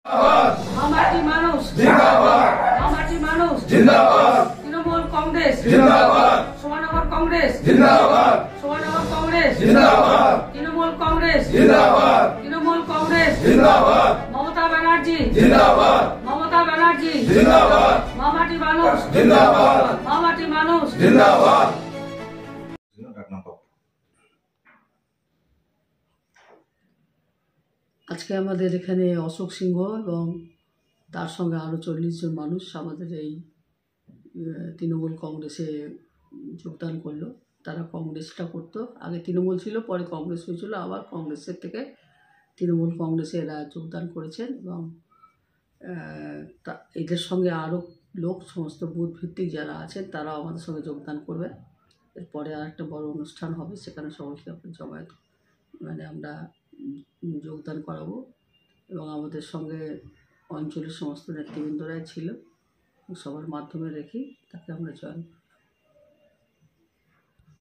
মামাটি মানুষ জিন্দাবাদ, মামাটি মানুষ জিন্দাবাদ, তৃণমূল কংগ্রেস জিন্দাবাদ, সোমানগর কংগ্রেস জিন্দাবাদ, সোমানগর কংগ্রেস জিন্দাবাদ, তৃণমূল কংগ্রেস জিন্দাবাদ, তৃণমূল কংগ্রেস জিন্দাবাদ, মমতা ব্যানার্জি জিন্দাবাদ, মমতা ব্যানার্জি জিন্দাবাদ, মামাটি মানুষ জিন্দাবাদ, মামাটি মানুষ জিন্দাবাদ। আজকে আমাদের এখানে অশোক সিংহ এবং তার সঙ্গে আরও 40 জন মানুষ আমাদের এই তৃণমূল কংগ্রেসে যোগদান করলো। তারা কংগ্রেসটা করতো, আগে তৃণমূল ছিল, পরে কংগ্রেস হয়েছিল, আবার কংগ্রেসের থেকে তৃণমূল কংগ্রেসে এরা যোগদান করেছেন এবং এদের সঙ্গে আরও লোক, সমস্ত বুথ ভিত্তিক যারা আছেন তারাও আমাদের সঙ্গে যোগদান করবে। এরপরে আর একটা বড় অনুষ্ঠান হবে, সেখানে সকলকে জমায়েত আমরা যোগদান করাবো এবং আমাদের সঙ্গে অঞ্চলের সমস্ত নেতৃবৃন্দরাই ছিল, সবার মাধ্যমে রেখেই তাকে আমরা জয়েন